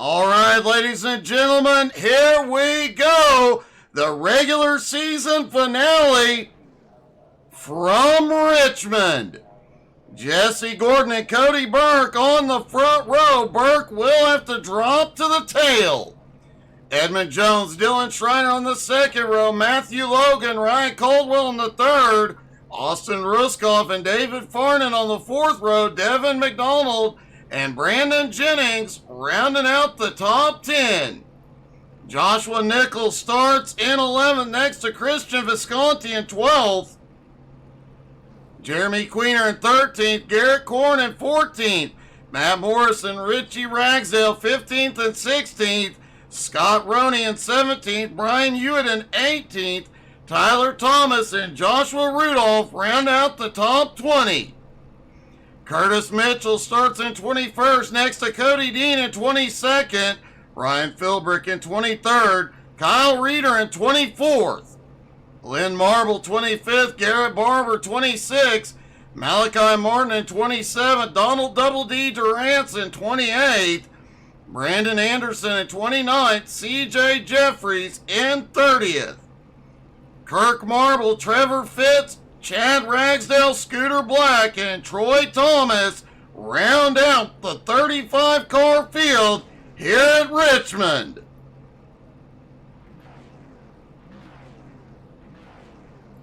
All right, ladies and gentlemen, here we go. The regular season finale from Richmond. Jesse Gordon and Cody Burke on the front row. Burke will have to drop to the tail. Edmund Jones, Dylan Schreiner on the second row. Matthew Logan, Ryan Caldwell on the third. Austin Ruskoff and David Farnan on the fourth row. Devin McDonald and Brandon Jennings rounding out the top 10. Joshua Nichols starts in 11th next to Christian Visconti in 12th. Jeremy Queener in 13th. Garrett Korn in 14th. Matt Morris and Richie Ragsdale 15th and 16th. Scott Roney in 17th. Brian Hewitt in 18th. Tyler Thomas and Joshua Rudolph round out the top 20. Curtis Mitchell starts in 21st next to Cody Dean in 22nd. Ryan Philbrick in 23rd. Kyle Reeder in 24th. Lynn Marble 25th. Garrett Barber 26th. Malachi Martin in 27th. Donald Double D Durance in 28th. Brandon Anderson in 29th. CJ Jeffries in 30th. Kirk Marble, Trevor Fitz, Chad Ragsdale, Scooter Black, and Troy Thomas round out the 35-car field here at Richmond.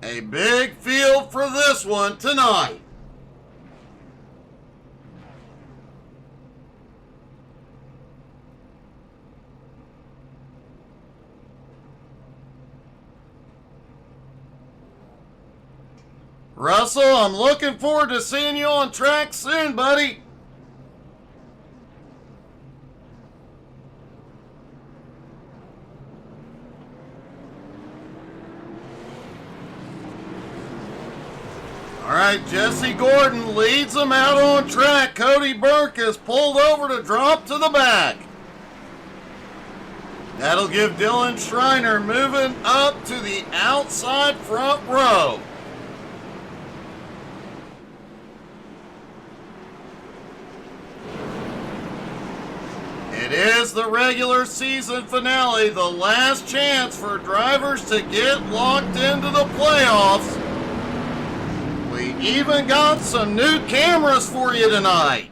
A big field for this one tonight. Russell, I'm looking forward to seeing you on track soon, buddy. All right, Jesse Gordon leads them out on track. Cody Burke is pulled over to drop to the back. That'll give Dylan Schreiner moving up to the outside front row. It is the regular season finale, the last chance for drivers to get locked into the playoffs. We even got some new cameras for you tonight.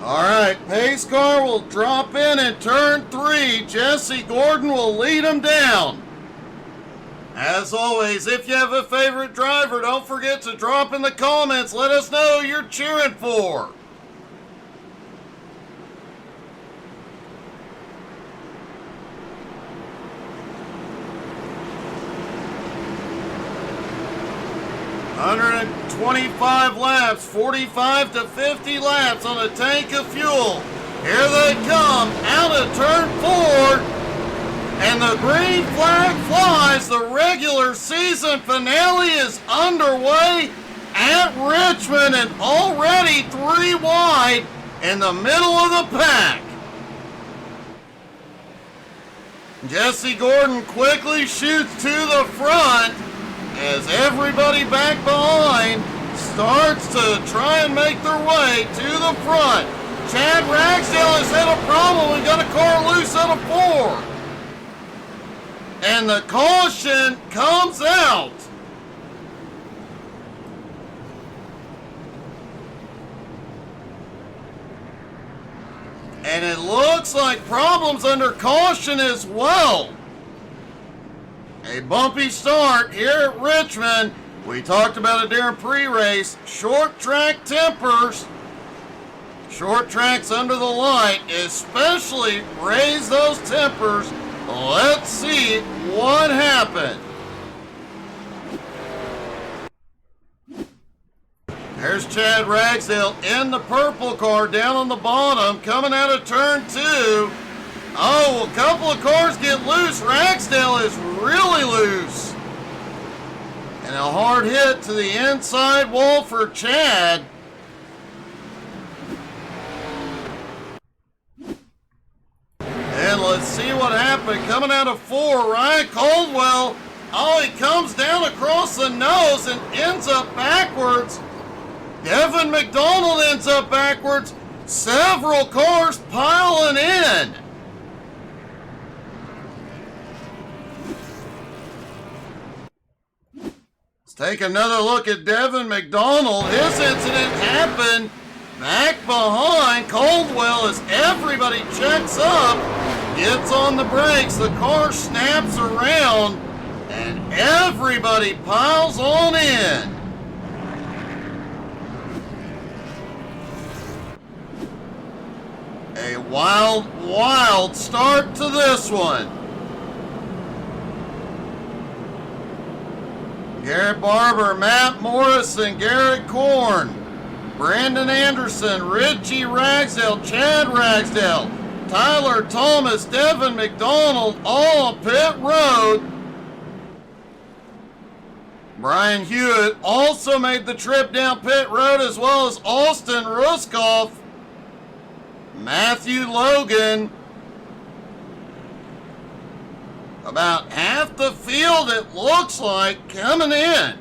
All right, pace car will drop in turn 3. Jesse Gordon will lead him down. As always, if you have a favorite driver, don't forget to drop in the comments. Let us know who you're cheering for. $125 laps, 45 to 50 laps on a tank of fuel. Here they come out of turn 4, and the green flag flies. The regular season finale is underway at Richmond, and already 3 wide in the middle of the pack. Jesse Gordon quickly shoots to the front as everybody back behind starts to try and make their way to the front. Chad Ragsdale has had a problem. We've got a car loose out of 4. And the caution comes out. And it looks like problems under caution as well. A bumpy start here at Richmond. We talked about it during pre-race. Short track tempers. Short tracks under the light especially raise those tempers. Let's see what happened. There's Chad Ragsdale in the purple car down on the bottom, coming out of turn 2. Oh, a couple of cars get loose. Ragsdale is really loose. And a hard hit to the inside wall for Chad. And let's see what happened. Coming out of 4, Ryan Caldwell. Oh, he comes down across the nose and ends up backwards. Devin McDonald ends up backwards. Several cars piling in. Let's take another look at Devin McDonald. His incident happened back behind Caldwell as everybody checks up, gets on the brakes, the car snaps around, and everybody piles on in. A wild start to this one. Garrett Barber, Matt Morrison, Garrett Korn, Brandon Anderson, Richie Ragsdale, Chad Ragsdale, Tyler Thomas, Devin McDonald, all on pit road. Brian Hewitt also made the trip down pit road, as well as Austin Ruskoff, Matthew Logan. About half the field, it looks like, coming in.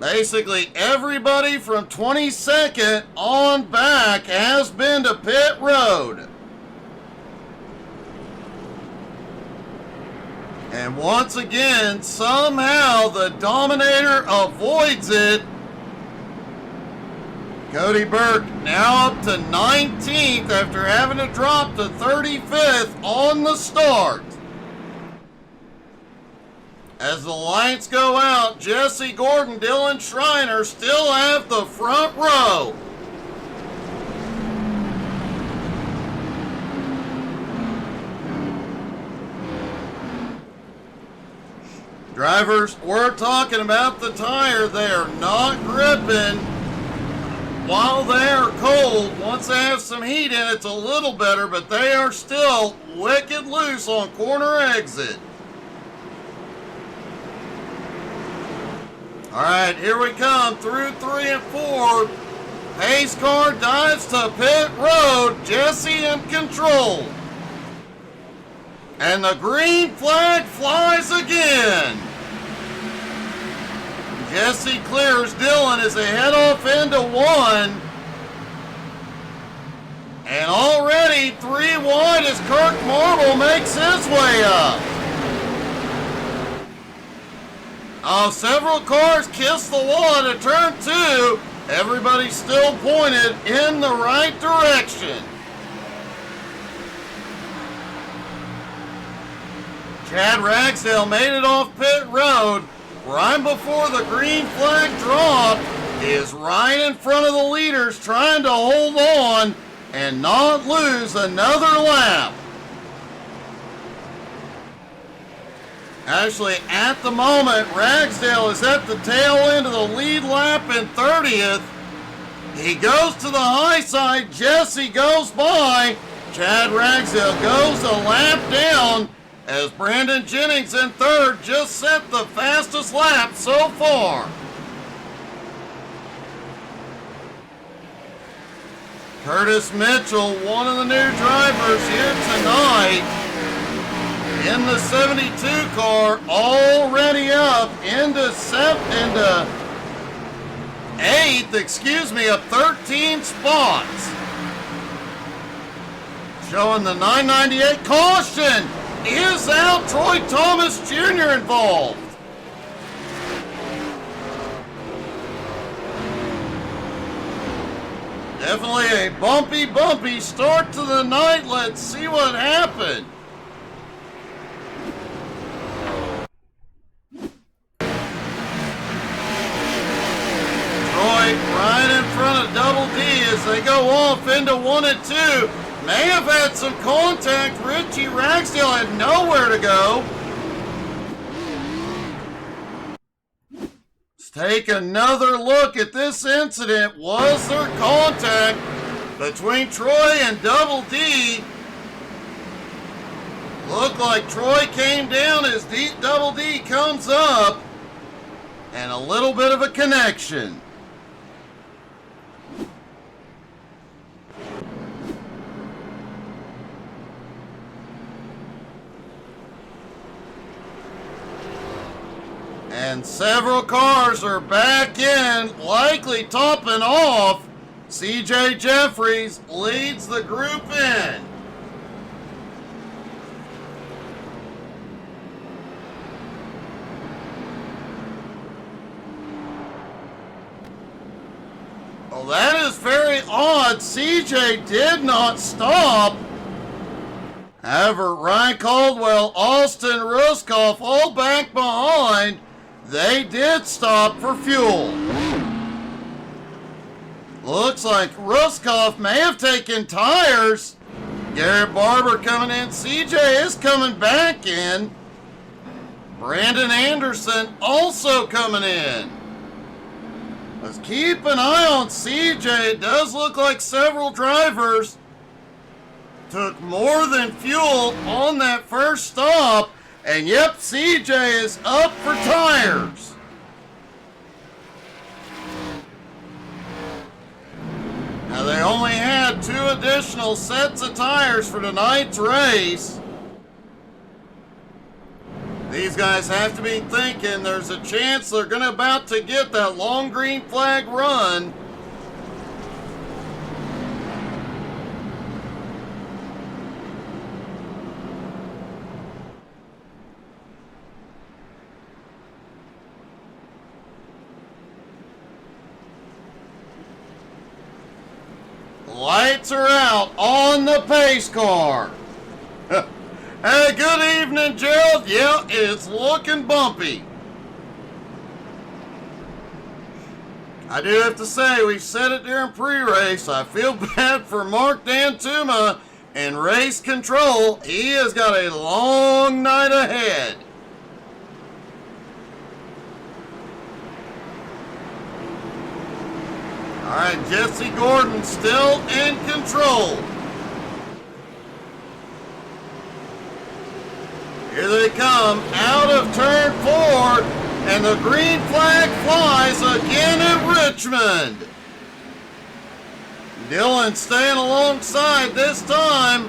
Basically, everybody from 22nd on back has been to pit road. And once again, somehow the Dominator avoids it. Cody Burke now up to 19th after having to drop to 35th on the start. As the lights go out, Jesse Gordon, Dylan Schreiner still have the front row. Drivers, we're talking about the tire. They are not gripping while they are cold. Once they have some heat in, it's a little better, but they are still wicked loose on corner exit. All right, here we come through 3 and 4. Pace car dives to pit road. Jesse in control. And the green flag flies again. Jesse clears Dylan as they head off into 1. And already 3 wide as Kirk Marble makes his way up. Oh, several cars kiss the wall at turn 2. Everybody still pointed in the right direction. Chad Ragsdale made it off pit road. Right before the green flag dropped, is right in front of the leaders trying to hold on and not lose another lap. Actually, at the moment, Ragsdale is at the tail end of the lead lap in 30th. He goes to the high side. Jesse goes by. Chad Ragsdale goes a lap down as Brandon Jennings in 3rd just set the fastest lap so far. Curtis Mitchell, one of the new drivers here tonight, in the 72 car, already up into 8th, up 13 spots. Showing the 998 caution. Is out. Troy Thomas Jr. involved. Definitely a bumpy start to the night. Let's see what happened. Troy right in front of Double D as they go off into 1 and 2. May have had some contact. Richie Ragsdale had nowhere to go. Let's take another look at this incident. Was there contact between Troy and Double D? Looked like Troy came down as Double D comes up, and a little bit of a connection. And several cars are back in, likely topping off. CJ Jeffries leads the group in. Well, that is very odd. CJ did not stop. However, Ryan Caldwell, Austin Ruskoff, all back behind. They did stop for fuel. Looks like Ruskoff may have taken tires. Garrett Barber coming in. CJ is coming back in. Brandon Anderson also coming in. Let's keep an eye on CJ. It does look like several drivers took more than fuel on that first stop. And yep, CJ is up for tires. Now they only had 2 additional sets of tires for tonight's race. These guys have to be thinking there's a chance they're about to get that long green flag run. Lights are out on the pace car. Hey, good evening, Gerald. Yeah, it's looking bumpy. I do have to say, we said it during pre-race. I feel bad for Mark Dantuma in race control. He has got a long night ahead. All right, Jesse Gordon still in control. Here they come out of turn 4, and the green flag flies again at Richmond. Dillon staying alongside this time.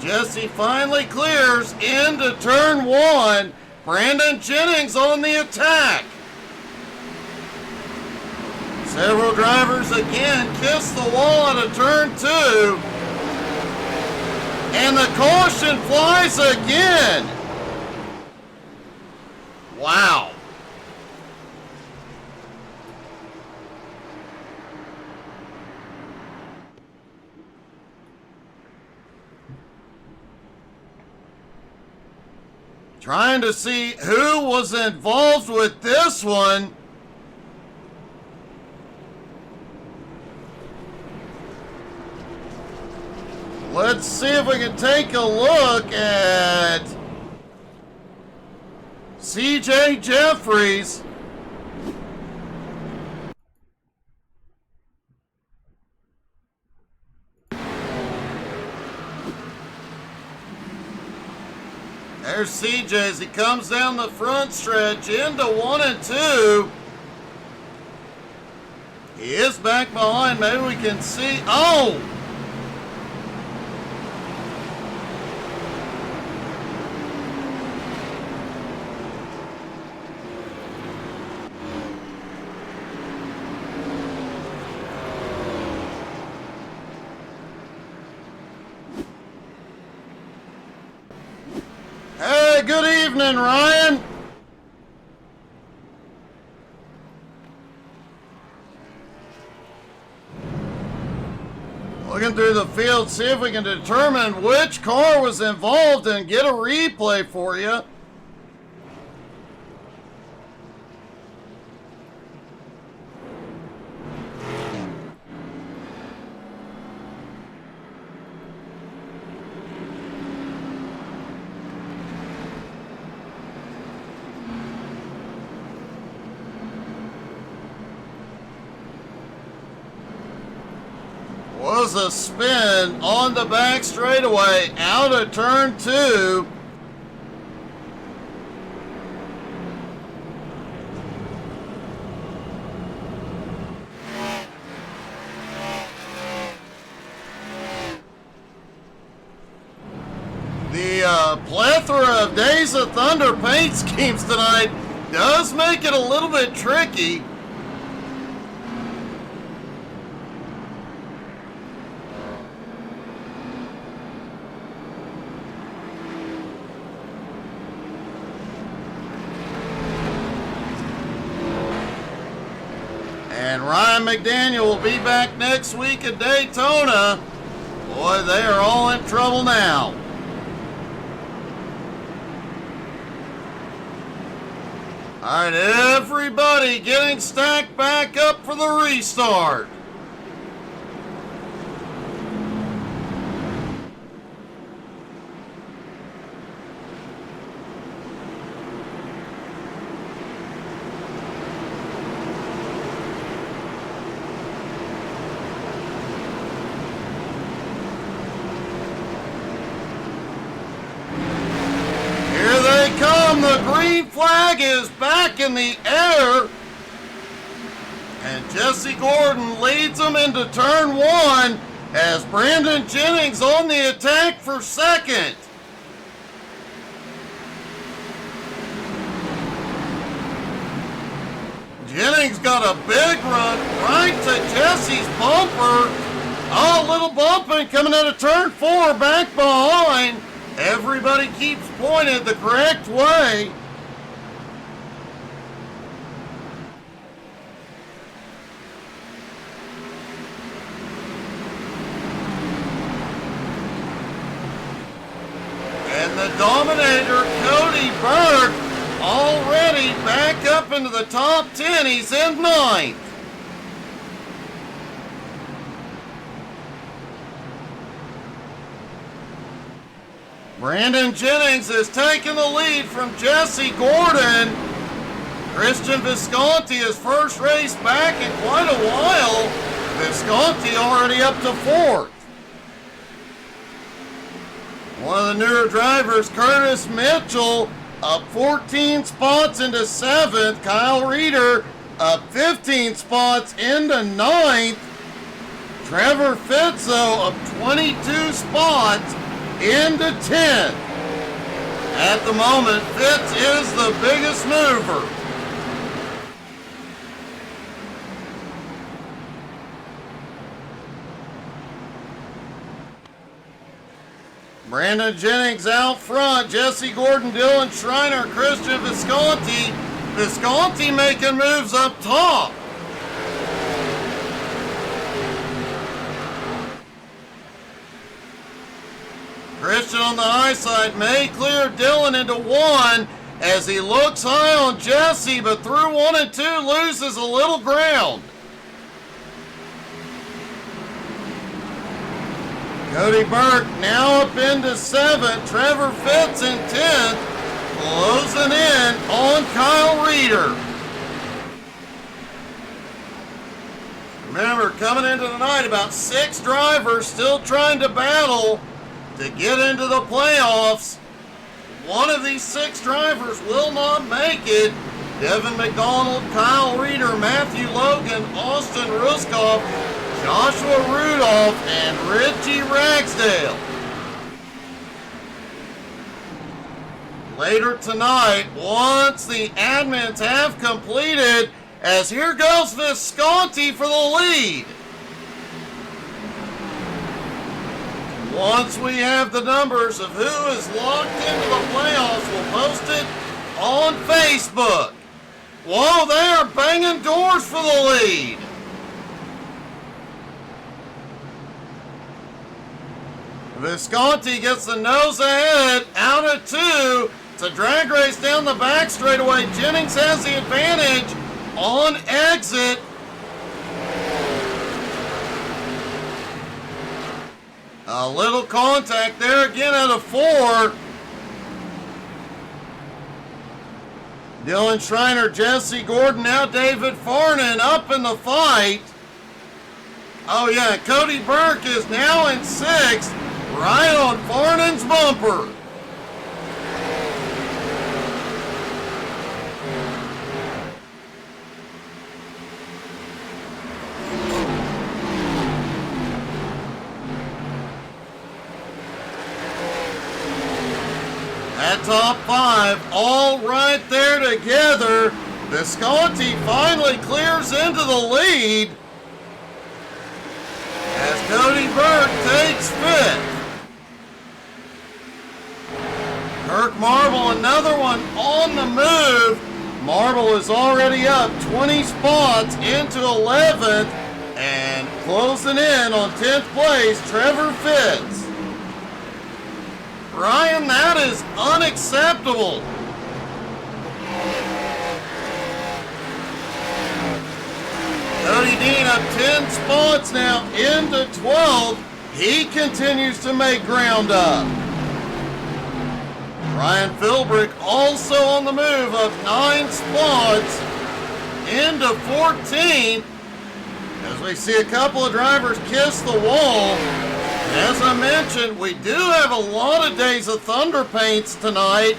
Jesse finally clears into turn 1. Brandon Jennings on the attack. Several drivers again kiss the wall out of turn 2. And the caution flies again. Wow. Trying to see who was involved with this one. Let's see if we can take a look at CJ Jeffries. There's CJ as he comes down the front stretch into 1 and 2. He is back behind. Maybe we can see. Oh! Hey, good evening, Ryan. Looking through the field, see if we can determine which car was involved and get a replay for you. Was a spin on the back straightaway out of turn 2. The plethora of Days of Thunder paint schemes tonight does make it a little bit tricky. And Ryan McDaniel will be back next week at Daytona. Boy, they are all in trouble now. All right, everybody getting stacked back up for the restart. The green flag is back in the air, and Jesse Gordon leads them into turn one as Brandon Jennings on the attack for second. Jennings got a big run right to Jesse's bumper. Oh, a little bumping coming out of turn four back behind. Everybody keeps pointed the correct way. And the Dominator, Cody Burke, already back up into the top 10. He's in ninth. Brandon Jennings is taking the lead from Jesse Gordon. Christian Visconti, his first race back in quite a while. Visconti already up to fourth. One of the newer drivers, Curtis Mitchell, up 14 spots into seventh. Kyle Reeder up 15 spots into ninth. Trevor Fitzo up 22 spots into 10th. At the moment, Fitz is the biggest mover. Brandon Jennings out front. Jesse Gordon, Dylan Schreiner, Christian Visconti. Visconti making moves up top. Christian on the high side may clear Dylan into one as he looks high on Jesse, but through 1 and 2 loses a little ground. Cody Burke now up into 7th. Trevor Fitz in 10th. Closing in on Kyle Reeder. Remember, coming into the night, about 6 drivers still trying to battle to get into the playoffs. One of these 6 drivers will not make it. Devin McDonald, Kyle Reeder, Matthew Logan, Austin Ruskoff, Joshua Rudolph, and Richie Ragsdale. Later tonight, once the admins have completed, as here goes Visconti for the lead. Once we have the numbers of who is locked into the playoffs, we'll post it on Facebook. Whoa, they are banging doors for the lead. Visconti gets the nose ahead, out of 2. It's a drag race down the back straightaway. Jennings has the advantage on exit. A little contact there again out of 4. Dylan Schreiner, Jesse Gordon, now David Farnan up in the fight. Oh yeah, Cody Burke is now in 6th, right on Farnan's bumper. That top 5 all right there together. Visconti finally clears into the lead as Cody Burke takes 5th. Kirk Marble, another one on the move. Marble is already up 20 spots into 11th and closing in on 10th place, Trevor Fitz. Ryan, that is unacceptable. Cody Dean up 10 spots now into 12th. He continues to make ground up. Ryan Philbrick also on the move, up 9 spots into 14th. As we see a couple of drivers kiss the wall. As I mentioned, we do have a lot of Days of Thunder paints tonight.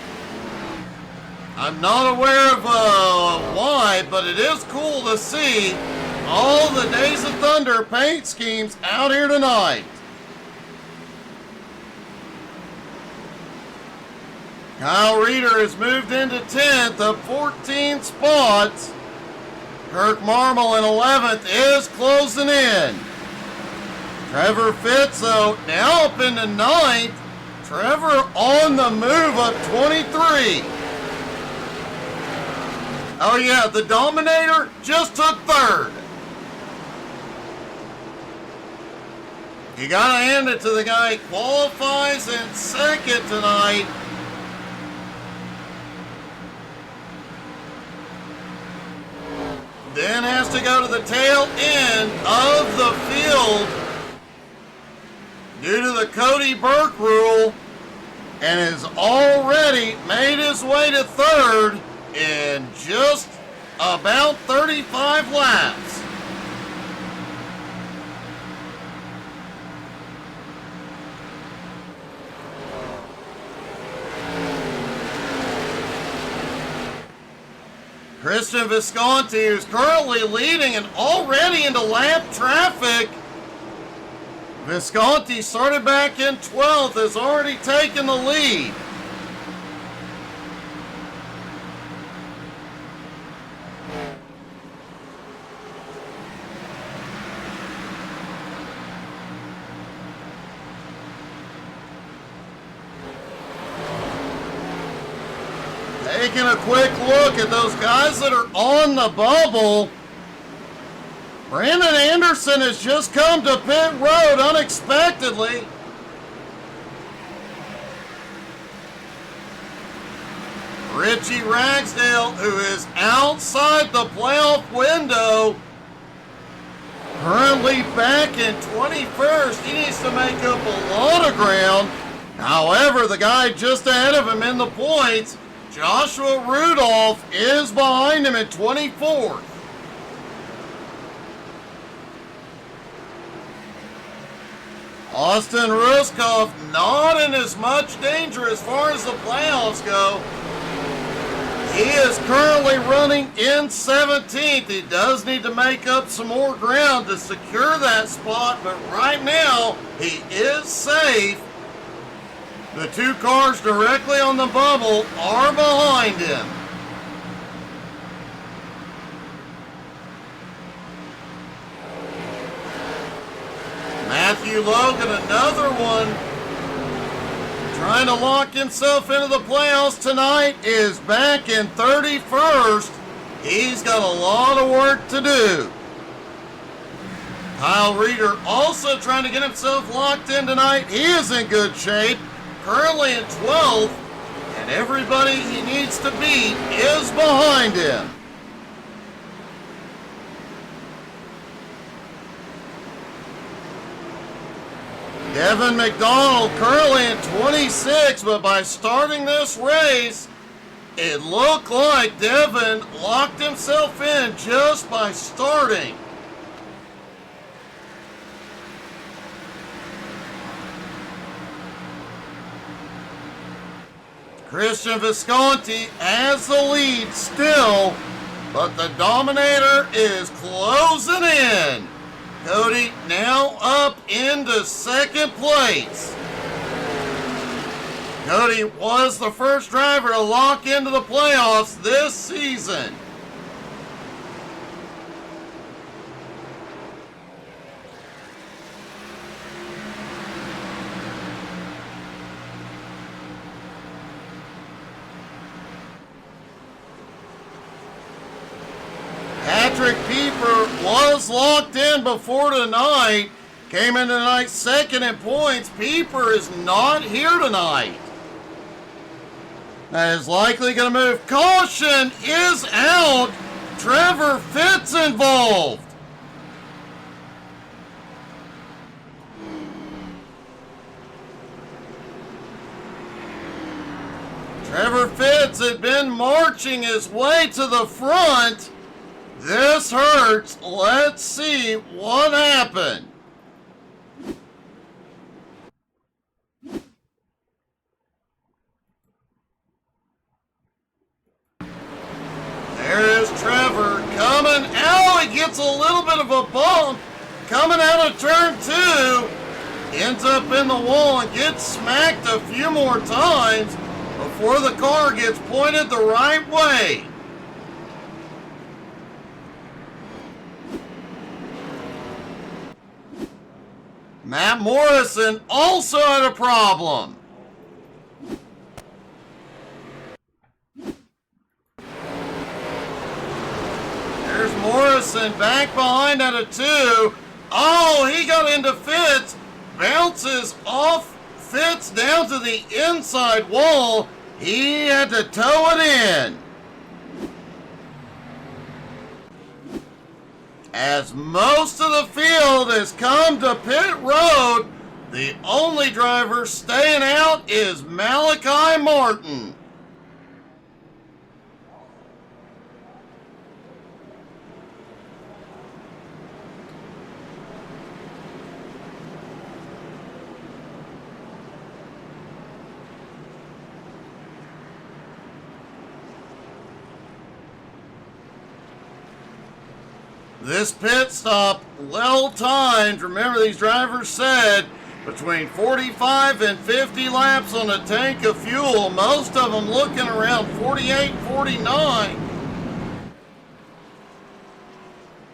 I'm not aware of why, but it is cool to see all the Days of Thunder paint schemes out here tonight. Kyle Reeder has moved into 10th, up 14 spots. Kirk Marble in 11th is closing in. Trevor Fitz, though, now up into 9th. Trevor on the move, up 23. Oh yeah, the Dominator just took 3rd. You gotta hand it to the guy who qualifies in 2nd tonight. Then has to go to the tail end of the field due to the Cody Burke rule, and has already made his way to 3rd in just about 35 laps. Christian Visconti, who's currently leading and already into lap traffic. Visconti started back in 12th, has already taken the lead. Taking a quick look at those guys that are on the bubble. Brandon Anderson has just come to pit road unexpectedly. Richie Ragsdale, who is outside the playoff window, currently back in 21st. He needs to make up a lot of ground. However, the guy just ahead of him in the points, Joshua Rudolph, is behind him at 24th. Austin Ruskoff not in as much danger as far as the playoffs go. He is currently running in 17th. He does need to make up some more ground to secure that spot, but right now he is safe. The 2 cars directly on the bubble are behind him. Matthew Logan, another one, trying to lock himself into the playoffs tonight, is back in 31st. He's got a lot of work to do. Kyle Reeder also trying to get himself locked in tonight. He is in good shape. Currently in 12th, and everybody he needs to beat is behind him. Devin McDonald currently in 26, but by starting this race, it looked like Devin locked himself in just by starting. Christian Visconti has the lead still, but the Dominator is closing in. Cody now up into 2nd place. Cody was the first driver to lock into the playoffs this season. Patrick Pieper was locked in before tonight. Came in tonight second in points. Pieper is not here tonight. That is likely going to move. Caution is out. Trevor Fitz involved. Trevor Fitz had been marching his way to the front. This hurts. Let's see what happened. There is Trevor coming out. He gets a little bit of a bump. Coming out of turn 2. Ends up in the wall and gets smacked a few more times before the car gets pointed the right way. Matt Morrison also had a problem. There's Morrison back behind at a 2. Oh, he got into Fitz. Bounces off Fitz down to the inside wall. He had to tow it in. As most of the field has come to pit road, the only driver staying out is Malachi Martin. This pit stop, well timed. Remember, these drivers said between 45 and 50 laps on a tank of fuel. Most of them looking around 48, 49.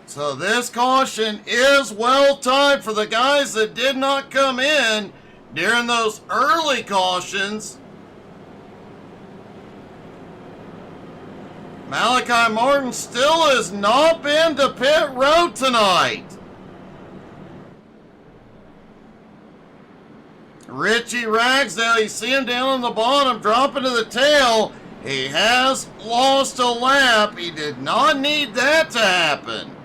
So this caution is well timed for the guys that did not come in during those early cautions. Malachi Martin still has not been to pit road tonight. Richie Ragsdale, you see him down on the bottom, dropping to the tail. He has lost a lap. He did not need that to happen.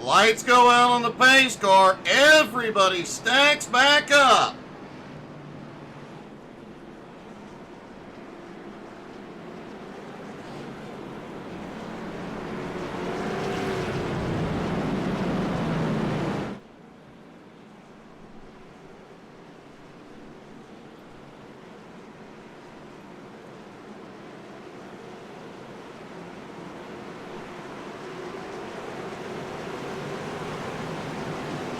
Lights go out on the pace car. Everybody stacks back up.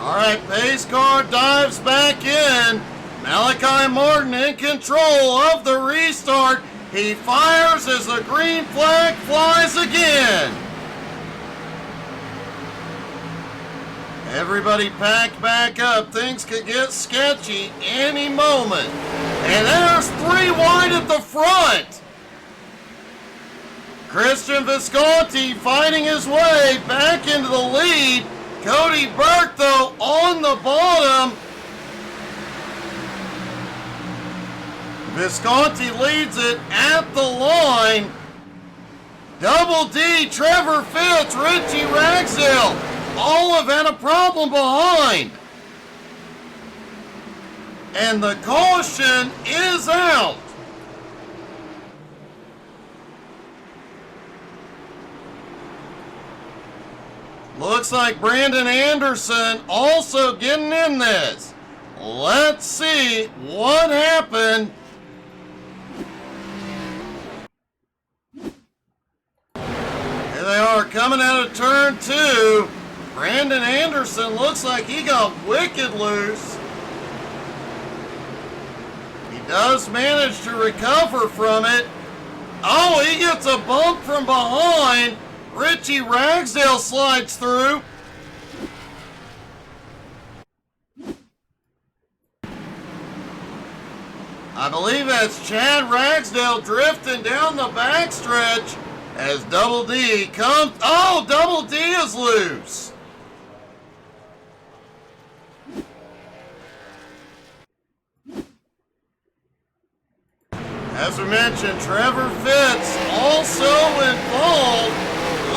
All right, pace car dives back in. Malachi Martin in control of the restart. He fires as the green flag flies again. Everybody packed back up. Things could get sketchy any moment. And there's 3 wide at the front. Christian Visconti fighting his way back into the lead. Cody Burke, though, on the bottom. Visconti leads it at the line. Double D, Trevor Fitz, Richie Ragsdale, all have had a problem behind. And the caution is out. Looks like Brandon Anderson also getting in this. Let's see what happened. Here they are coming out of turn 2. Brandon Anderson looks like he got wicked loose. does manage to recover from it. Oh, he gets a bump from behind. Richie Ragsdale slides through. I believe that's Chad Ragsdale drifting down the backstretch as Double D comes. Oh, Double D is loose. As we mentioned, Trevor Fitz also involved.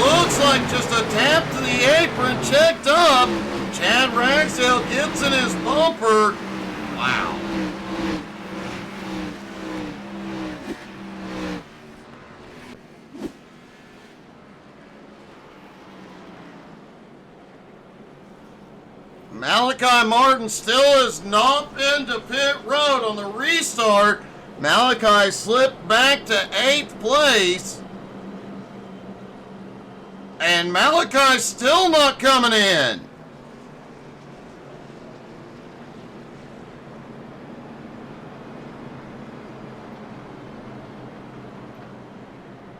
Looks like just a tap to the apron, checked up. Chad Ragsdale gets in his bumper. Wow. Malachi Martin still has not been to pit road on the restart. Malachi slipped back to 8th place. And Malachi's still not coming in.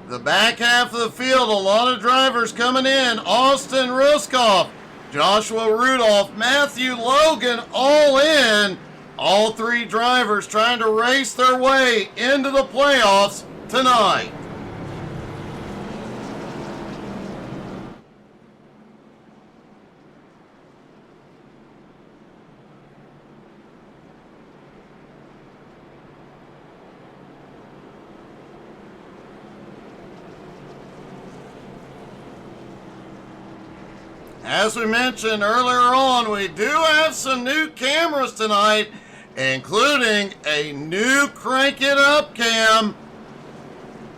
The back half of the field, a lot of drivers coming in. Austin Ruskoff, Joshua Rudolph, Matthew Logan, all in. All three drivers trying to race their way into the playoffs tonight. As we mentioned earlier on, we do have some new cameras tonight, including a new Crank It Up cam.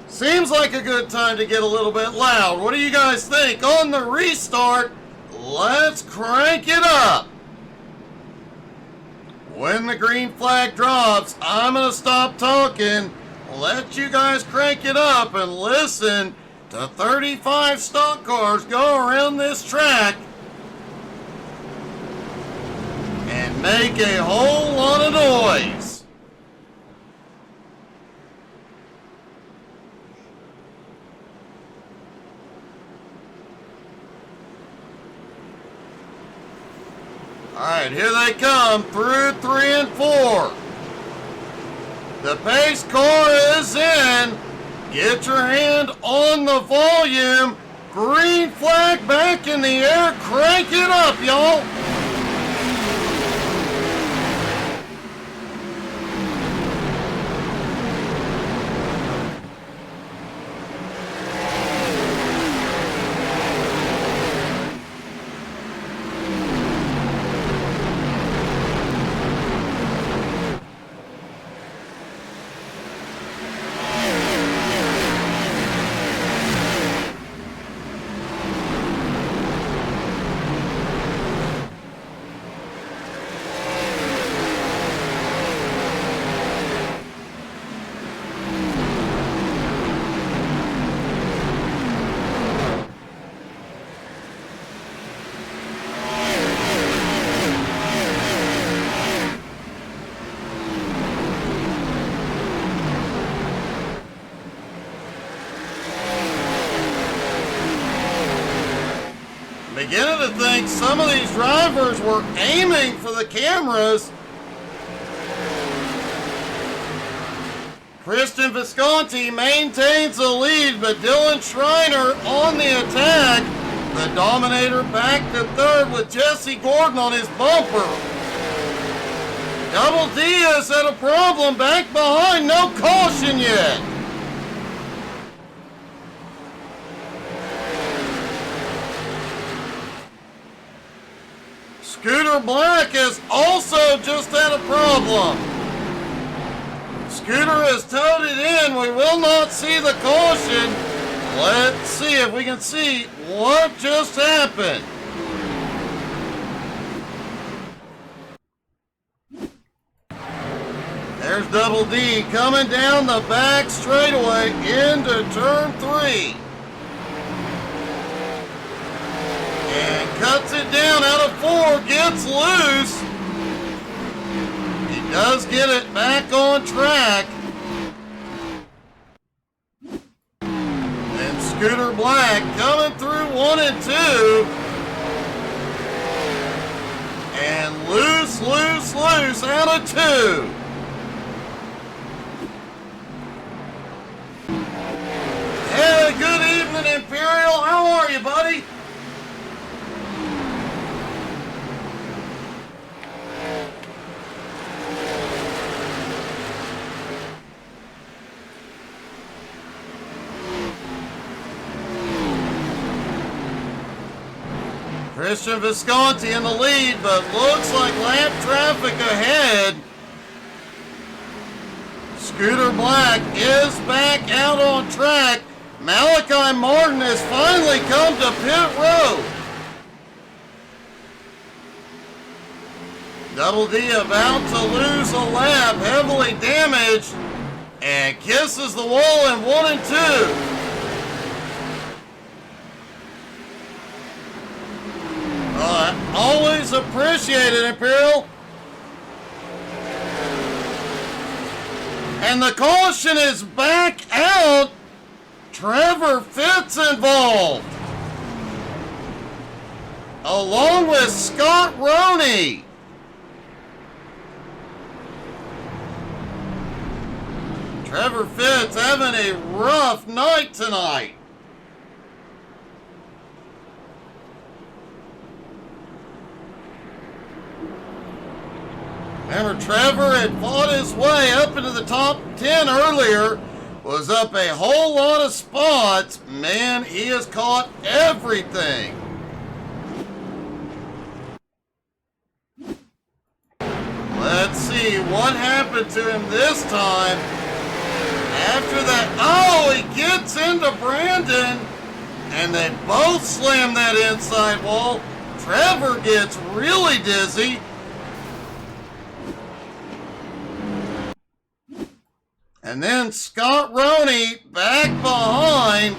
Seems like a good time to get a little bit loud. What do you guys think? On the restart, let's crank it up. When the green flag drops, I'm going to stop talking, let you guys crank it up and listen to 35 stock cars go around this track and make a whole lot of noise. All right, here they come through 3 and 4. The pace car is in. Get your hand on the volume. Green flag back in the air. Crank it up, y'all. Beginning to think some of these drivers were aiming for the cameras. Christian Visconti maintains the lead, but Dylan Schreiner on the attack. The Dominator back to third with Jesse Gordon on his bumper. Double D has had a problem back behind, no caution yet. Scooter Black has also just had a problem. Scooter has towed it in. We will not see the caution. Let's see if we can see what just happened. There's Double D coming down the back straightaway into turn 3. And cuts it down out of 4, gets loose. He does get it back on track. And Scooter Black coming through 1 and 2. And loose out of 2. Hey, good evening, Imperial. How are you, buddy? Christian Visconti in the lead, but looks like lap traffic ahead. Scooter Black is back out on track. Malachi Martin has finally come to pit road. Double D about to lose a lap, heavily damaged, and kisses the wall in 1 and 2. Always appreciate it, Imperial. And the caution is back out. Trevor Fitz involved, along with Scott Roney. Trevor Fitz having a rough night tonight. Remember, Trevor had fought his way up into the top 10 earlier, was up a whole lot of spots. Man, he has caught everything. Let's see what happened to him this time. After that, oh, he gets into Brandon, and they both slam that inside wall. Trevor gets really dizzy. And then Scott Roney back behind.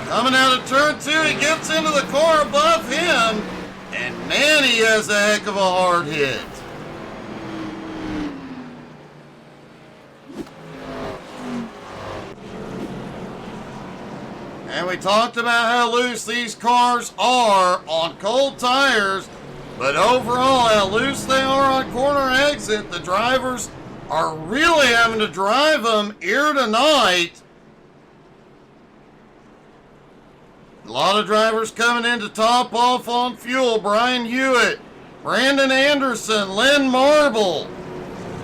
Coming out of turn 2, he gets into the car above him. And man, he has a heck of a hard hit. And we talked about how loose these cars are on cold tires. But overall, how loose they are on corner exit, the drivers are really having to drive them here tonight. A lot of drivers coming in to top off on fuel. Brian Hewitt, Brandon Anderson, Lynn Marble,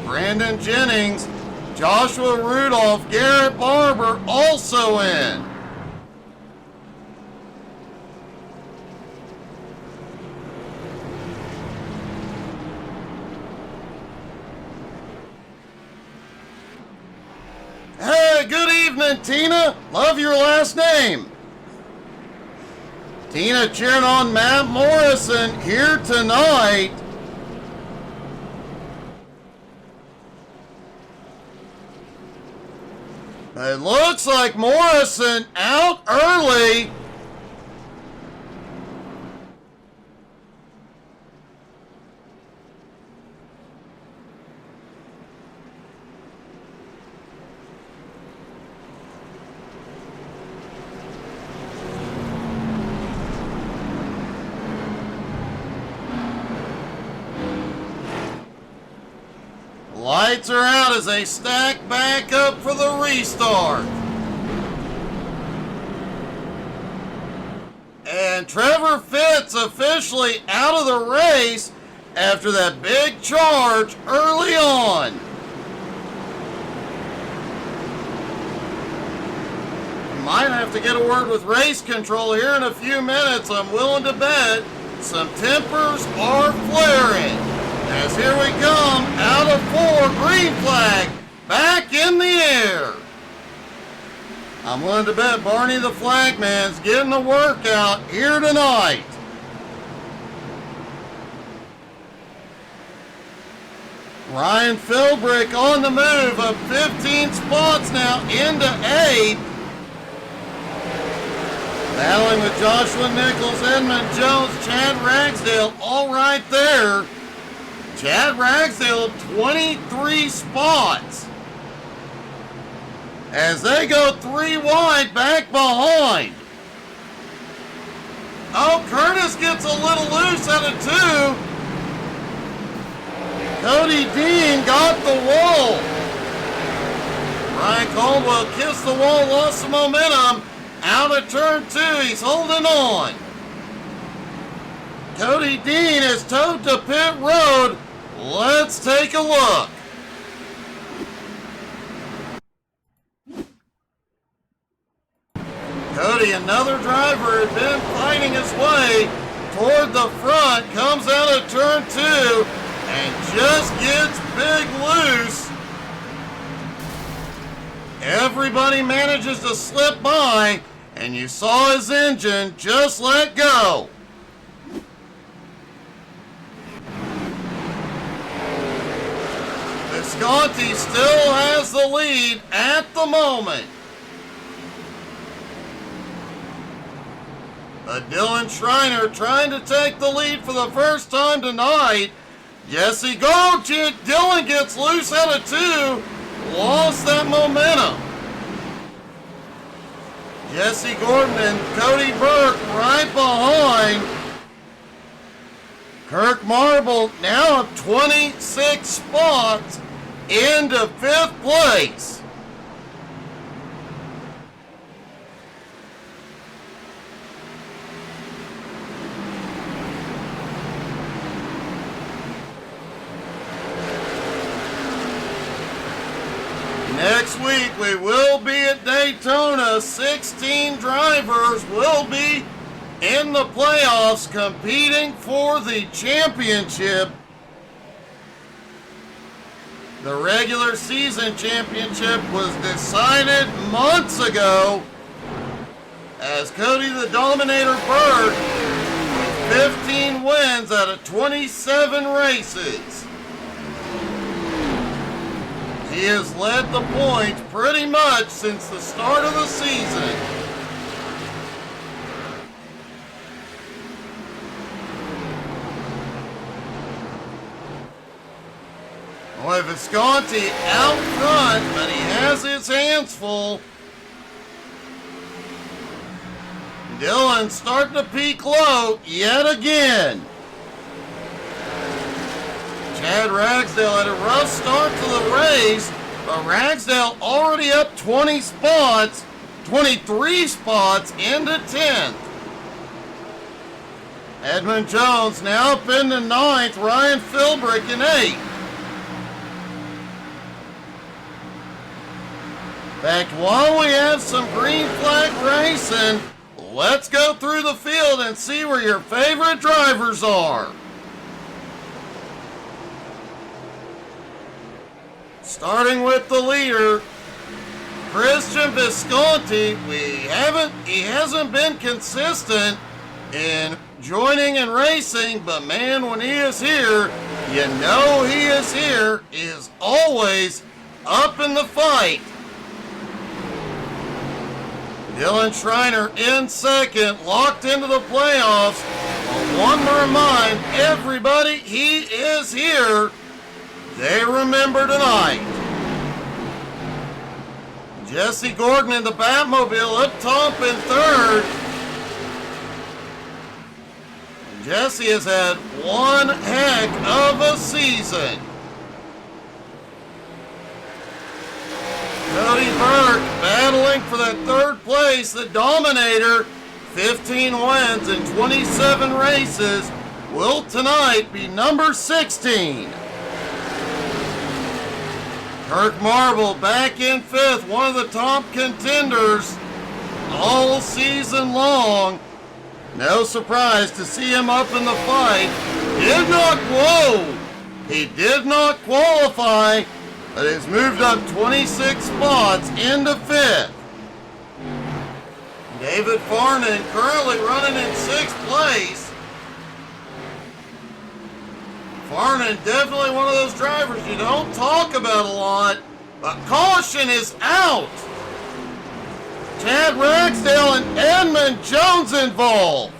Brandon Jennings, Joshua Rudolph, Garrett Barber also in. Hey, good evening, Tina. Love your last name. Tina cheering on Matt Morrison here tonight. It looks like Morrison out early. Lights are out as they stack back up for the restart. And Trevor Fitz officially out of the race after that big charge early on. Might have to get a word with race control here in a few minutes. I'm willing to bet some tempers are flaring. As here we come, out of 4, green flag, back in the air. I'm willing to bet Barney the Flagman's getting a workout here tonight. Ryan Philbrick on the move, up 15 spots now into 8. Battling with Joshua Nichols, Edmund Jones, Chad Ragsdale, all right there. Chad Ragsdale, 23 spots. As they go 3 wide back behind. Oh, Curtis gets a little loose out of 2. Cody Dean got the wall. Ryan Caldwell kissed the wall, lost some momentum. Out of turn 2, he's holding on. Cody Dean is towed to pit road. Let's take a look. Cody, another driver, had been fighting his way toward the front, comes out of turn 2 and just gets big loose. Everybody manages to slip by, and you saw his engine just let go. Visconti still has the lead at the moment. But Dylan Schreiner trying to take the lead for the first time tonight. Jesse Gold, Dylan gets loose out of 2, lost that momentum. Jesse Gordon and Cody Burke right behind. Kirk Marble now up 26 spots into 5th place. Next week we will be at Daytona. 16 drivers will be in the playoffs competing for the championship. The regular season championship was decided months ago as Cody the Dominator Burke with 15 wins out of 27 races. He has led the points pretty much since the start of the season. Boy, Visconti out front, but he has his hands full. Dylan starting to peak low yet again. Chad Ragsdale had a rough start to the race, but Ragsdale already up 20 spots, 23 spots into 10th. Edmund Jones now up into 9th, Ryan Philbrick in 8th. In fact, while we have some green flag racing, let's go through the field and see where your favorite drivers are. Starting with the leader, Christian Visconti. He hasn't been consistent in joining and racing, but man, when he is here, you know he is here. He is always up in the fight. Dylan Schreiner in 2nd, locked into the playoffs. But one more remind everybody, he is here. They remember tonight. Jesse Gordon in the Batmobile up top in 3rd. Jesse has had one heck of a season. Cody Burke battling for that 3rd place, the Dominator. 15 wins in 27 races. Will tonight be number 16. Kirk Marble back in 5th, one of the top contenders all season long. No surprise to see him up in the fight. He did not qualify, but has moved up 26 spots into 5th. David Farnan currently running in 6th place. Farnan, definitely one of those drivers you don't talk about a lot, but caution is out. Chad Ragsdale and Edmund Jones involved.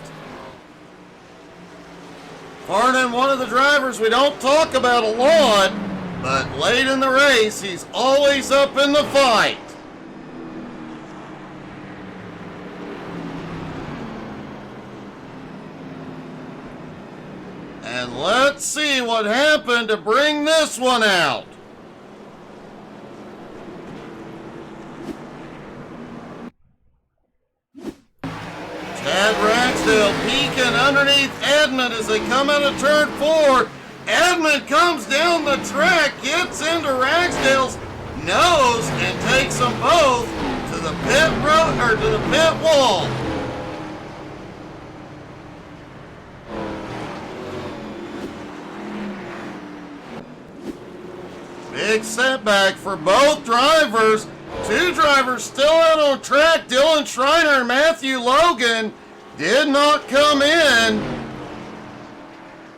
Farnan, one of the drivers we don't talk about a lot, but late in the race, he's always up in the fight. And let's see what happened to bring this one out. Chad Ragsdale peeking underneath Edmund as they come out of turn 4. Edmund comes down the track, gets into Ragsdale's nose, and takes them both to the pit road or to the pit wall. Big setback for both drivers. Two drivers still out on track. Dylan Schreiner and Matthew Logan did not come in.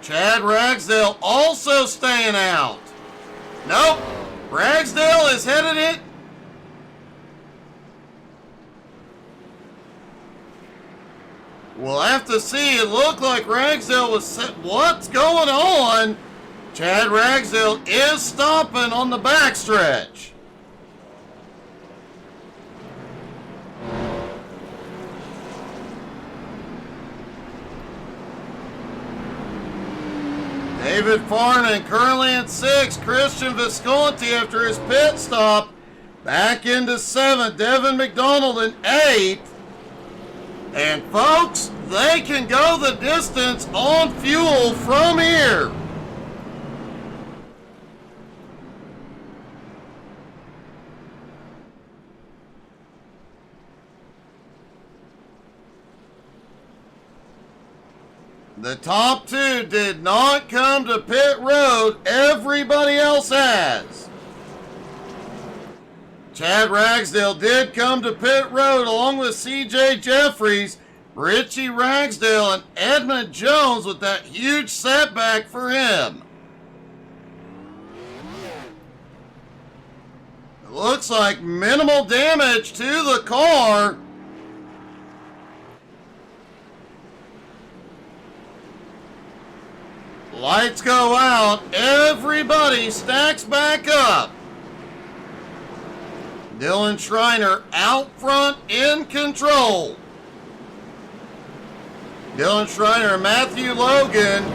Chad Ragsdale also staying out. Nope. Ragsdale is headed in. We'll have to see. It looked like Ragsdale was set. What's going on? Chad Ragsdale is stopping on the backstretch. David Farnan currently in 6th. Christian Visconti after his pit stop back into 7th. Devin McDonald in 8th. And folks, they can go the distance on fuel from here. The top two did not come to pit road. Everybody else has. Chad Ragsdale did come to pit road along with CJ Jeffries, Richie Ragsdale, and Edmund Jones with that huge setback for him. It looks like minimal damage to the car. Lights go out. Everybody stacks back up. Dylan Schreiner out front in control. Dylan Schreiner and Matthew Logan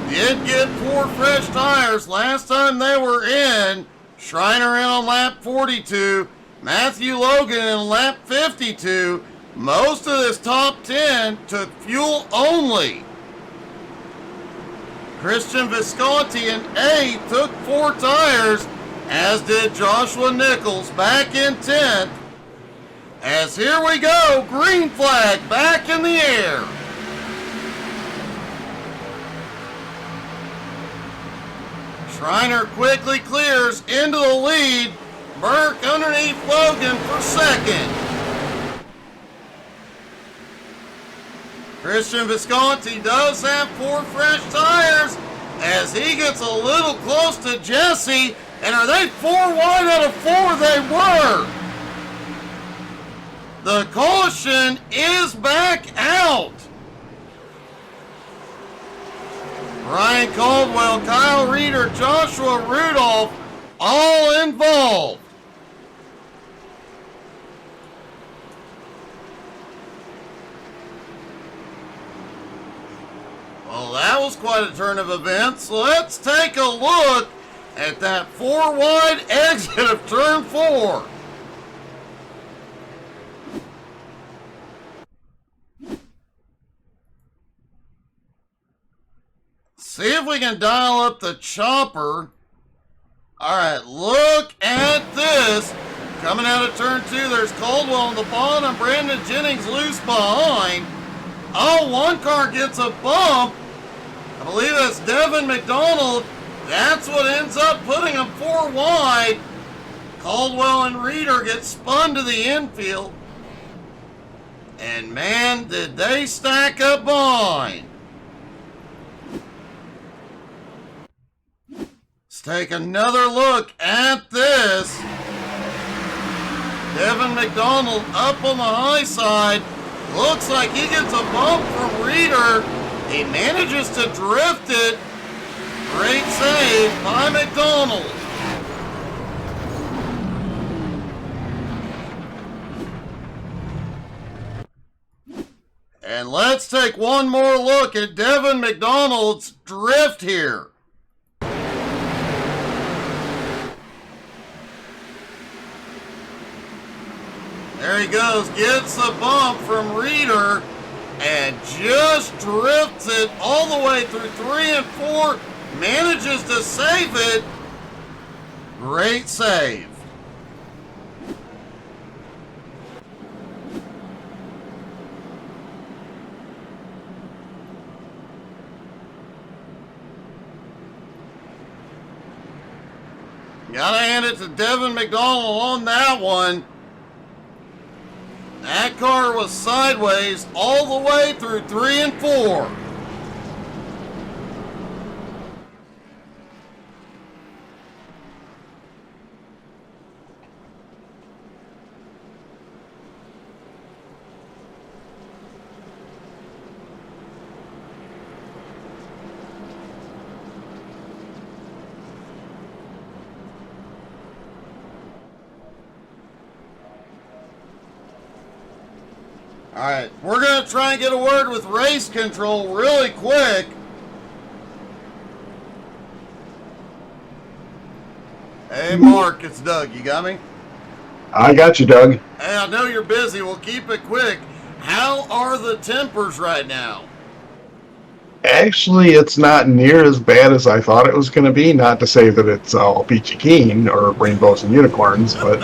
did get 4 fresh tires last time they were in. Schreiner in on lap 42. Matthew Logan in lap 52. Most of this top 10 took fuel only. Christian Visconti in 8th took 4 tires, as did Joshua Nichols back in 10th. As here we go, green flag back in the air. Schreiner quickly clears into the lead. Burke underneath Logan for 2nd. Christian Visconti does have 4 fresh tires as he gets a little close to Jesse. And are they 4 wide out of 4? They were. The caution is back out. Ryan Caldwell, Kyle Reeder, Joshua Rudolph, all involved. Well, that was quite a turn of events. Let's take a look at that 4 wide exit of turn 4. See if we can dial up the chopper. All right, look at this. Coming out of turn 2, there's Caldwell on the bottom. Brandon Jennings loose behind. Oh, one car gets a bump. I believe that's Devin McDonald. That's what ends up putting them 4 wide. Caldwell and Reeder get spun to the infield. And man, did they stack up behind. Let's take another look at this. Devin McDonald up on the high side. Looks like he gets a bump from Reeder. He manages to drift it. Great save by McDonald. And let's take one more look at Devin McDonald's drift here. There he goes, gets the bump from Reeder and just drifts it all the way through 3 and 4, manages to save it. Great save. Gotta hand it to Devin McDonald on that one. That car was sideways all the way through 3 and 4. All right, we're going to try and get a word with race control really quick. Hey, Mark, it's Doug. You got me? I got you, Doug. Hey, I know you're busy. We'll keep it quick. How are the tempers right now? Actually, it's not near as bad as I thought it was going to be. Not to say that it's all peachy keen or rainbows and unicorns, but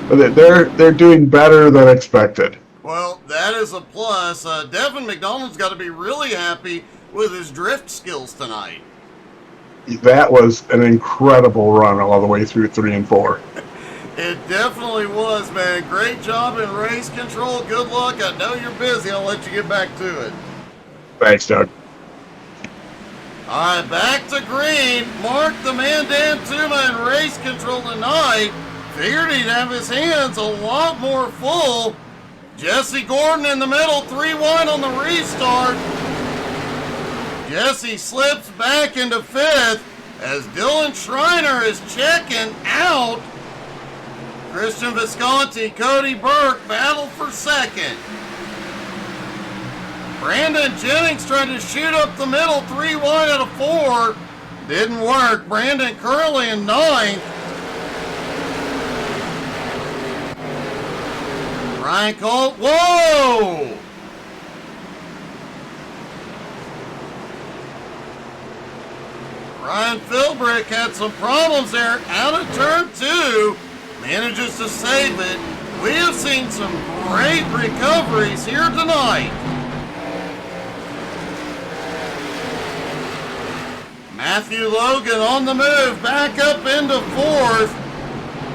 they're doing better than expected. Well, that is a plus. Devin McDonald's got to be really happy with his drift skills tonight. That was an incredible run all the way through 3 and 4. It definitely was, man. Great job in race control. Good luck. I know you're busy. I'll let you get back to it. Thanks, Doug. All right, back to green. Mark the man Dan Tuma in race control tonight. Figured he'd have his hands a lot more full. Jesse Gordon in the middle, 3 wide on the restart. Jesse slips back into 5th as Dylan Schreiner is checking out. Christian Visconti, Cody Burke battle for 2nd. Brandon Jennings trying to shoot up the middle, 3 wide out of 4. Didn't work. Brandon Curley in 9th. Ryan Colt, whoa! Ryan Philbrick had some problems there out of turn 2. Manages to save it. We have seen some great recoveries here tonight. Matthew Logan on the move, back up into 4th.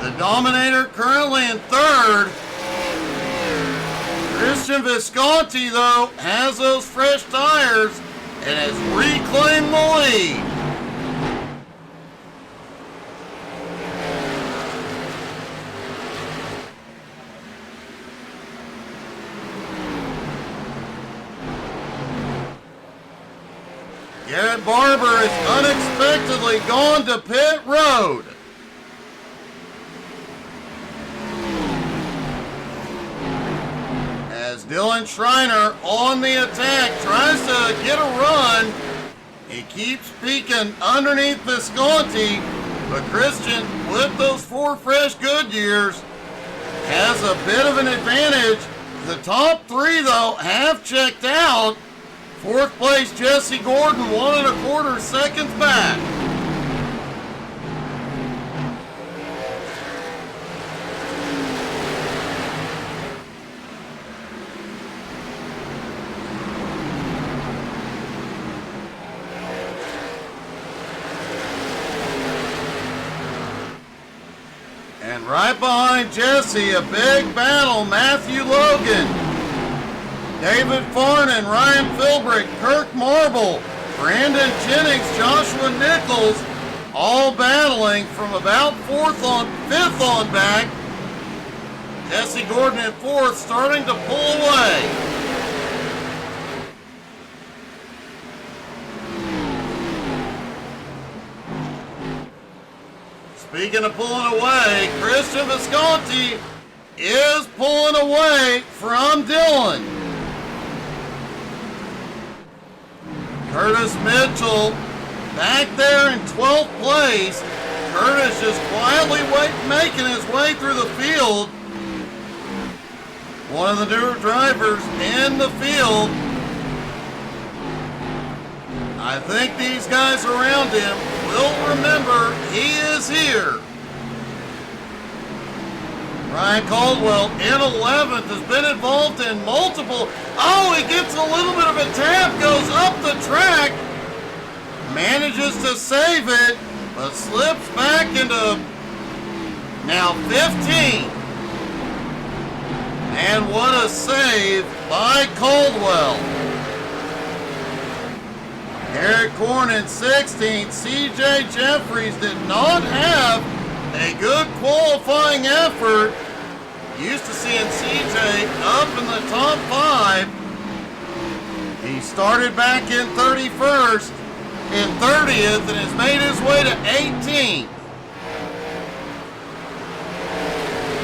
The Dominator currently in 3rd. Christian Visconti, though, has those fresh tires and has reclaimed the lead. Garrett Barber is unexpectedly gone to pit road. As Dylan Schreiner on the attack tries to get a run. He keeps peeking underneath Visconti, but Christian, with those 4 fresh Goodyears, has a bit of an advantage. The top 3, though, have checked out. 4th place, Jesse Gordon, 1 1/4 seconds back. And right behind Jesse, a big battle, Matthew Logan. David Farnan, Ryan Philbrick, Kirk Marble, Brandon Jennings, Joshua Nichols, all battling from about 5th on back. Jesse Gordon in 4th, starting to pull away. Speaking of pulling away, Christian Visconti is pulling away from Dylan. Curtis Mitchell back there in 12th place. Curtis just quietly making his way through the field. One of the newer drivers in the field. I think these guys around him will remember he is here. Ryan Caldwell in 11th has been involved in multiple. Oh, he gets a little bit of a tap, goes up the track, manages to save it, but slips back into now 15. And what a save by Caldwell. Garrett Korn in 16th. CJ Jeffries did not have a good qualifying effort. Used to seeing CJ up in the top 5. He started back in 31st, in 30th, and has made his way to 18th.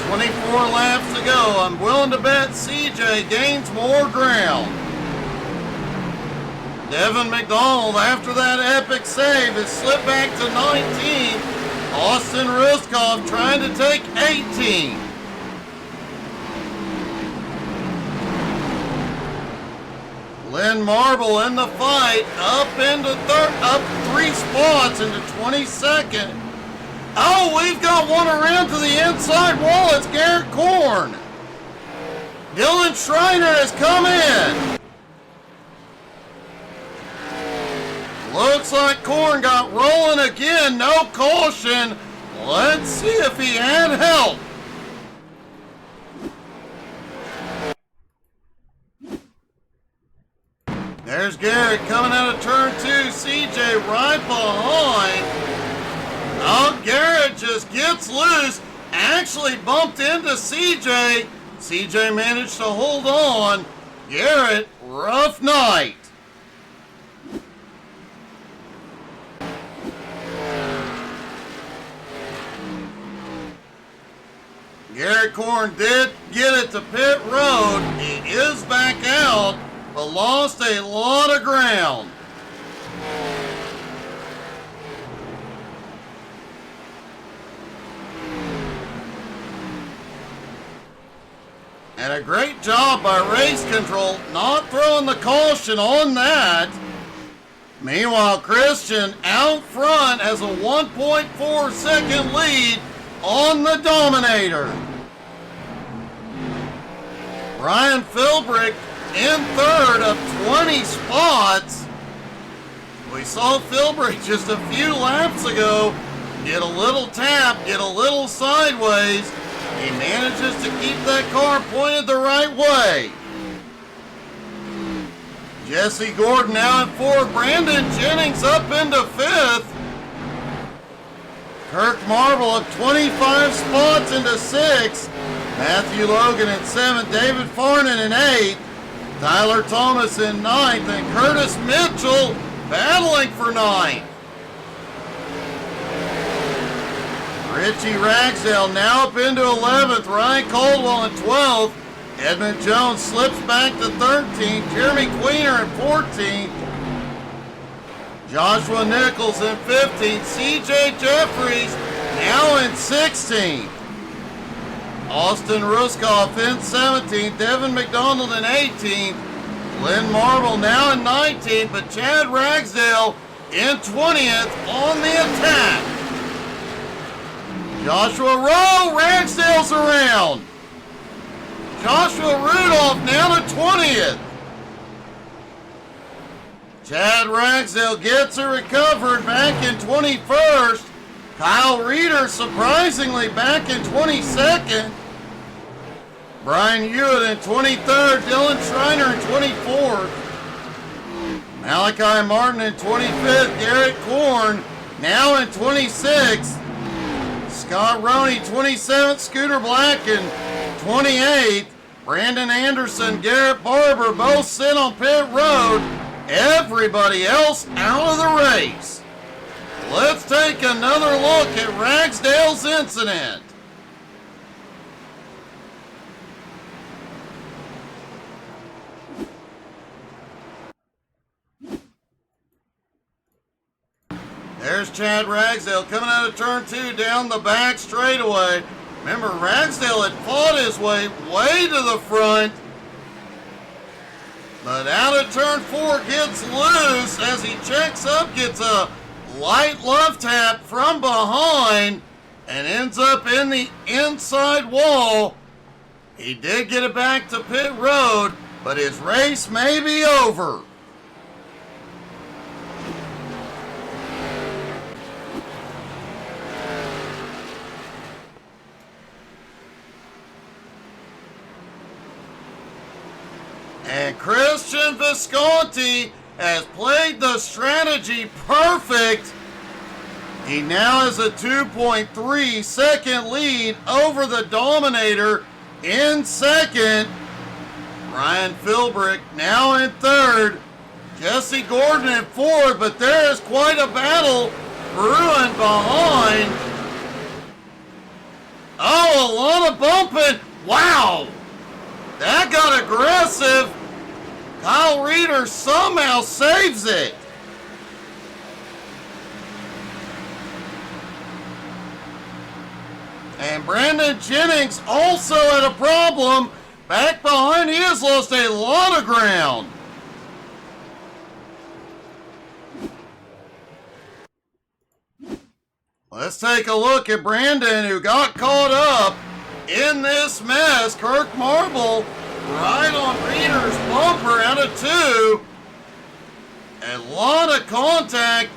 24 laps to go. I'm willing to bet CJ gains more ground. Devin McDonald, after that epic save, has slipped back to 19th. Austin Ruskov trying to take 18. Lynn Marble in the fight, up 3 spots into 22nd. Oh, we've got one around to the inside wall. It's Garrett Korn. Dylan Schreiner has come in. Looks like Korn got rolling again. No caution. Let's see if he had help. There's Garrett coming out of turn 2. CJ right behind. Oh, Garrett just gets loose. Actually bumped into CJ. CJ managed to hold on. Garrett, rough night. Garrett Korn did get it to pit road. He is back out, but lost a lot of ground. And a great job by race control, not throwing the caution on that. Meanwhile, Christian out front has a 1.4 second lead on the Dominator. Brian Philbrick in 3rd of 20 spots. We saw Philbrick just a few laps ago get a little tap, get a little sideways. He manages to keep that car pointed the right way. Jesse Gordon now in 4th. Brandon Jennings up into 5th. Kirk Marble up 25 spots into 6th. Matthew Logan in 7th. David Farnan in 8th. Tyler Thomas in 9th. And Curtis Mitchell battling for 9th. Richie Ragsdale now up into 11th. Ryan Caldwell in 12th. Edmund Jones slips back to 13th. Jeremy Queener in 14th. Joshua Nichols in 15th. CJ Jeffries now in 16th. Austin Ruskov in 17th. Devin McDonald in 18th. Lynn Marble now in 19th. But Chad Ragsdale in 20th on the attack. Joshua Rowe, Ragsdale's around. Joshua Rudolph now to 20th. Chad Ragsdale gets it recovered back in 21st. Kyle Reeder surprisingly back in 22nd. Brian Hewitt in 23rd. Dylan Schreiner in 24th. Malachi Martin in 25th. Garrett Korn now in 26th. Scott Roney 27th. Scooter Black in 28th, Brandon Anderson, Garrett Barber both sit on pit road. Everybody else out of the race. Let's take another look at Ragsdale's incident. There's Chad Ragsdale coming out of turn 2 down the back straightaway. Remember, Ragsdale had fought his way to the front, but out of turn 4 gets loose as he checks up, gets a light left tap from behind, and ends up in the inside wall. He did get it back to pit road, but his race may be over. And Christian Visconti has played the strategy perfect. He now has a 2.3 second lead over the Dominator in second. Ryan Philbrick now in third. Jesse Gordon in fourth, but there is quite a battle brewing behind. Oh, a lot of bumping. Wow, that got aggressive. Kyle Reeder somehow saves it. And Brandon Jennings also had a problem. Back behind, he has lost a lot of ground. Let's take a look at Brandon, who got caught up in this mess. Kirk Marble right on Reeder's bumper out of 2. A lot of contact.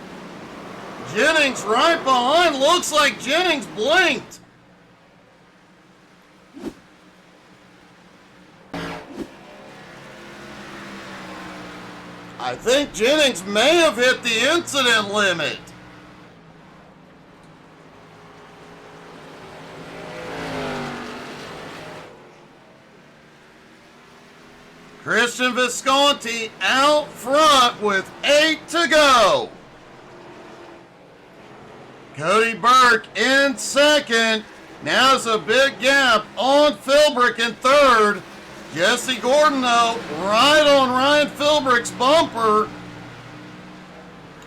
Jennings right behind. Looks like Jennings blinked. I think Jennings may have hit the incident limit. Christian Visconti out front with 8 to go. Cody Burke in second. Now it's a big gap on Philbrick in third. Jesse Gordon, though, right on Ryan Philbrick's bumper.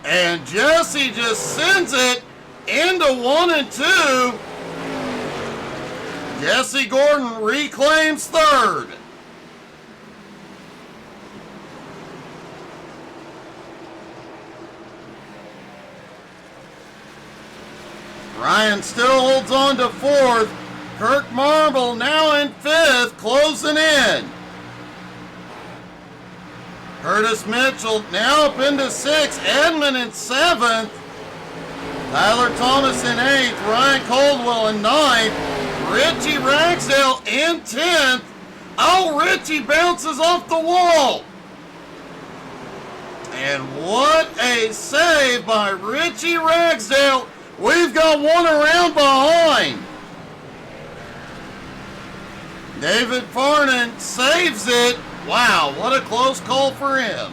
And Jesse just sends it into 1 and 2. Jesse Gordon reclaims third. Ryan still holds on to fourth. Kirk Marble now in fifth, closing in. Curtis Mitchell now up into sixth. Edmond in seventh. Tyler Thomas in eighth. Ryan Caldwell in ninth. Richie Ragsdale in 10th. Oh, Richie bounces off the wall. And what a save by Richie Ragsdale. We've got one around behind. David Farnan saves it. Wow, what a close call for him.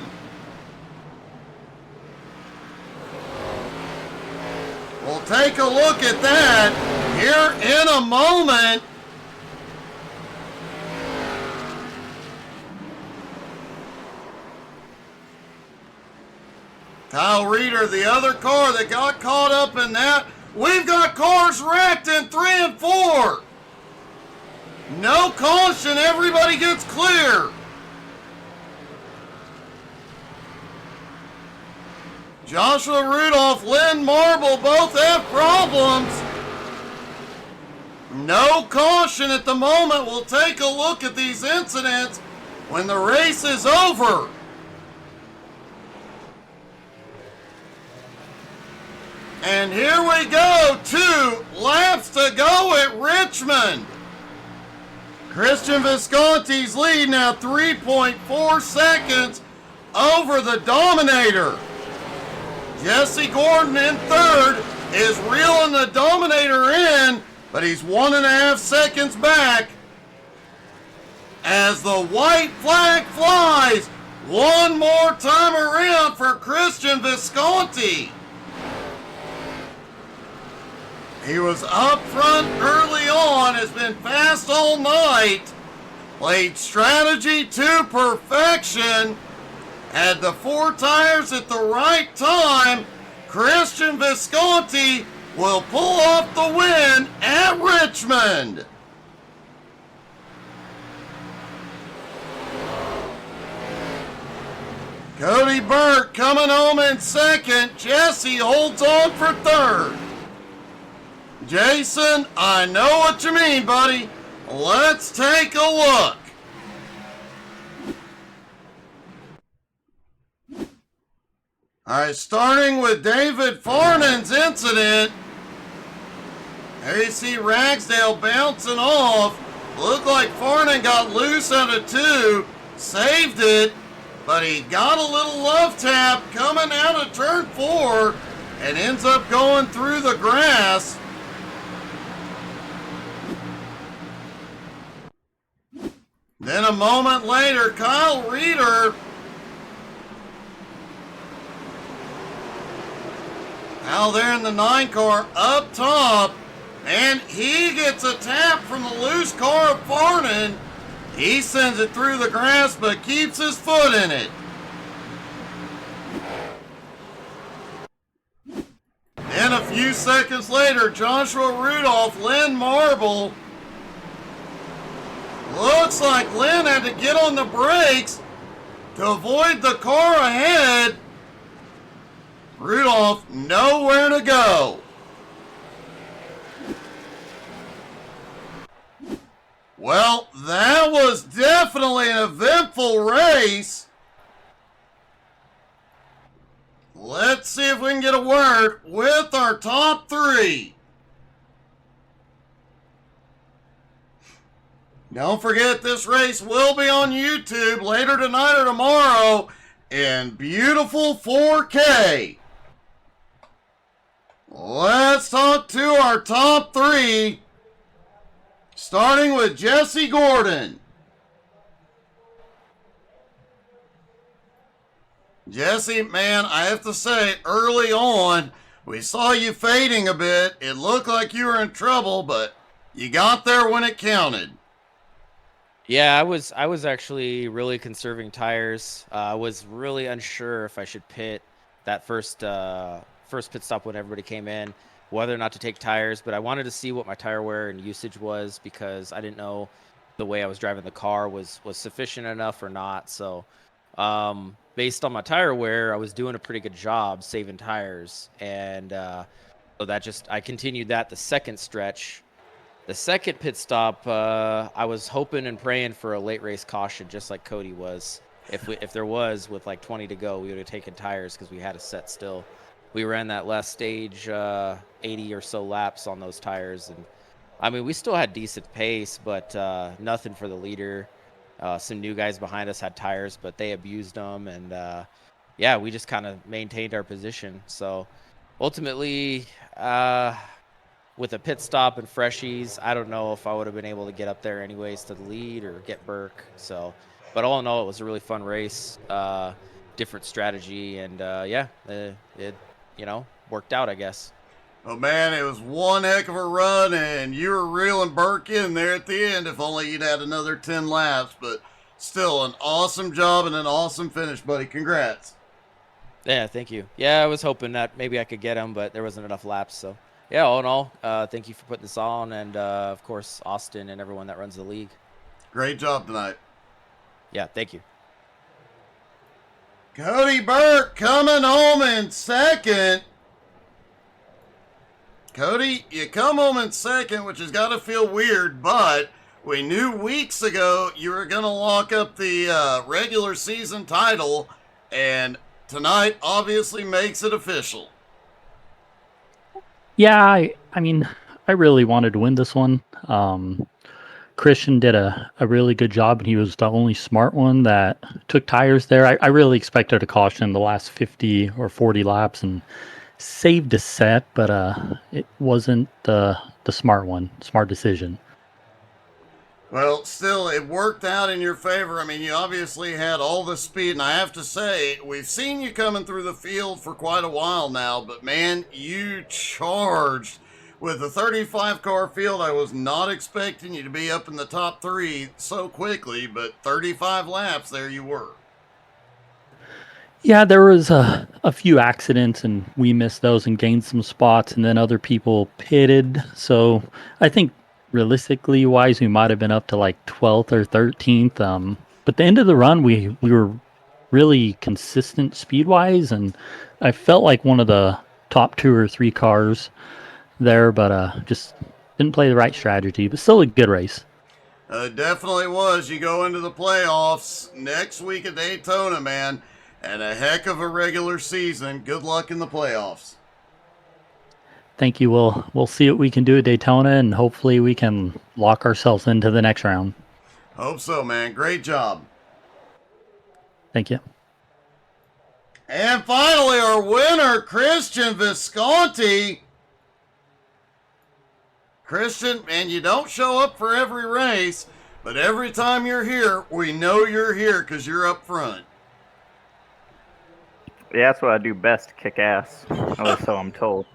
We'll take a look at that here in a moment. Kyle Reeder, the other car that got caught up in that. We've got cars wrecked in 3 and 4. No caution, everybody gets clear. Joshua Rudolph, Lynn Marble both have problems. No caution at the moment. We'll take a look at these incidents when the race is over. And here we go, 2 laps to go at Richmond. Christian Visconti's lead now 3.4 seconds over the Dominator. Jesse Gordon in third is reeling the Dominator in, but he's 1.5 seconds back. as the white flag flies one more time around for Christian Visconti. He was up front early on, has been fast all night, played strategy to perfection, had the 4 tires at the right time. Christian Visconti will pull off the win at Richmond. Cody Burke coming home in second. Jesse holds on for third. Jason, I know what you mean, buddy. Let's take a look. All right, starting with David Farnan's incident. There you see Ragsdale bouncing off. Looked like Farnan got loose out of 2, saved it, but he got a little love tap coming out of turn 4 and ends up going through the grass. Then a moment later, Kyle Reeder out there in the 9 car up top, and he gets a tap from the loose car of Farnan. He sends it through the grass but keeps his foot in it. Then a few seconds later, Joshua Rudolph, Lynn Marble. Looks like Lynn had to get on the brakes to avoid the car ahead. Rudolph nowhere to go. Well, that was definitely an eventful race. Let's see if we can get a word with our top 3. Don't forget, this race will be on YouTube later tonight or tomorrow in beautiful 4K. Let's talk to our top 3, starting with Jesse Gordon. Jesse, man, I have to say, early on, we saw you fading a bit. It looked like you were in trouble, but you got there when it counted. Yeah, I was actually really conserving tires. I was really unsure if I should pit that first pit stop when everybody came in, whether or not to take tires, but I wanted to see what my tire wear and usage was because I didn't know the way I was driving the car was sufficient enough or not. So based on my tire wear, I was doing a pretty good job saving tires, and so I continued that the second stretch. The second pit stop, I was hoping and praying for a late race caution, just like Cody was. If there was, with like 20 to go, we would have taken tires because we had a set still. We ran that last stage 80 or so laps on those tires, and I mean we still had decent pace, but nothing for the leader. Some new guys behind us had tires, but they abused them, and yeah, we just kind of maintained our position. So ultimately, with a pit stop and freshies, I don't know if I would have been able to get up there anyways to the lead or get Burke. So, but all in all, it was a really fun race, different strategy, and yeah, it worked out, I guess. Oh man, it was one heck of a run, and you were reeling Burke in there at the end. If only you'd had another 10 laps, but still an awesome job and an awesome finish, buddy. Congrats. Yeah, thank you. Yeah, I was hoping that maybe I could get him, but there wasn't enough laps, so. Yeah, all in all, thank you for putting this on, and of course, Austin and everyone that runs the league. Great job tonight. Yeah, thank you. Cody Burke coming home in second. Cody, you come home in second, which has got to feel weird, but we knew weeks ago you were going to lock up the regular season title, and tonight obviously makes it official. Yeah, I mean, I really wanted to win this one. Christian did a really good job, and he was the only smart one that took tires there. I really expected a caution in the last 50 or 40 laps and saved a set, but it wasn't the smart decision. Well, still, it worked out in your favor. I mean, you obviously had all the speed, and I have to say, we've seen you coming through the field for quite a while now, but man, you charged. With the 35 car field, I was not expecting you to be up in the top three so quickly, but 35 laps, there you were. Yeah, there was a few accidents, and we missed those and gained some spots, and then other people pitted. So I think realistically wise, we might have been up to like 12th or 13th. But the end of the run, we were really consistent speed wise, and I felt like one of the top 2 or 3 cars there, but just didn't play the right strategy. But still a good race. Definitely was. You go into the playoffs next week at Daytona, man, and a heck of a regular season. Good luck in the playoffs. Thank you. We'll see what we can do at Daytona, and hopefully we can lock ourselves into the next round. Hope so, man. Great job. Thank you. And finally, our winner, Christian Visconti. Christian, man, you don't show up for every race, but every time you're here, we know you're here because you're up front. Yeah, that's what I do best, kick ass. Or so I'm told.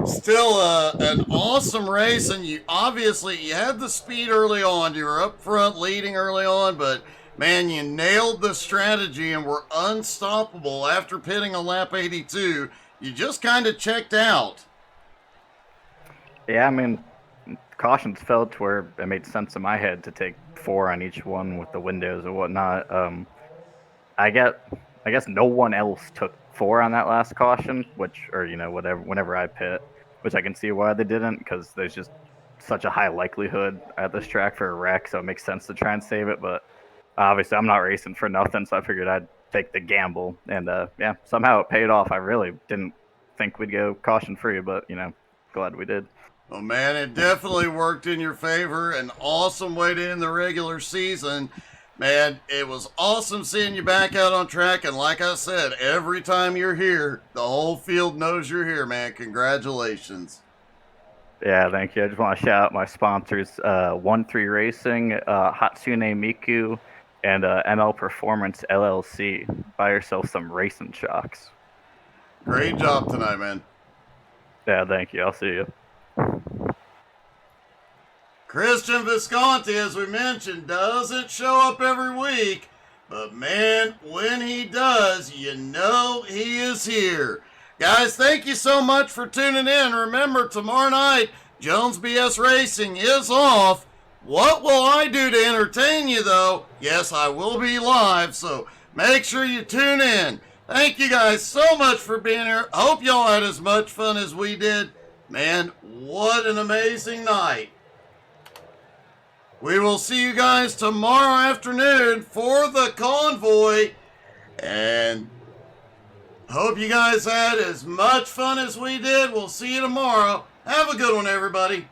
Still an awesome race, and you had the speed early on. You were up front leading early on, but man, you nailed the strategy and were unstoppable after pitting on lap 82. You just kind of checked out. Yeah, I mean, cautions fell to where it made sense in my head to take 4 on each one with the windows and whatnot. I guess no one else took 4 on that last caution, whenever I pit, which I can see why they didn't, because there's just such a high likelihood at this track for a wreck, so it makes sense to try and save it. But obviously, I'm not racing for nothing, so I figured I'd take the gamble, and yeah, somehow it paid off. I really didn't think we'd go caution free, but glad we did. Well, man, it definitely worked in your favor. An awesome way to end the regular season. Man, it was awesome seeing you back out on track. And like I said, every time you're here, the whole field knows you're here, man. Congratulations. Yeah, thank you. I just want to shout out my sponsors, 1-3 Racing, Hatsune Miku, and ML Performance LLC. Buy yourself some racing shocks. Great job tonight, man. Yeah, thank you. I'll see you. Christian Visconti, as we mentioned, doesn't show up every week, but man, when he does, you know he is here. Guys, thank you so much for tuning in. Remember, tomorrow night, Jones BS Racing is off. What will I do to entertain you, though? Yes, I will be live, so make sure you tune in. Thank you guys so much for being here. Hope y'all had as much fun as we did. Man, what an amazing night. We will see you guys tomorrow afternoon for the convoy. And hope you guys had as much fun as we did. We'll see you tomorrow. Have a good one, everybody.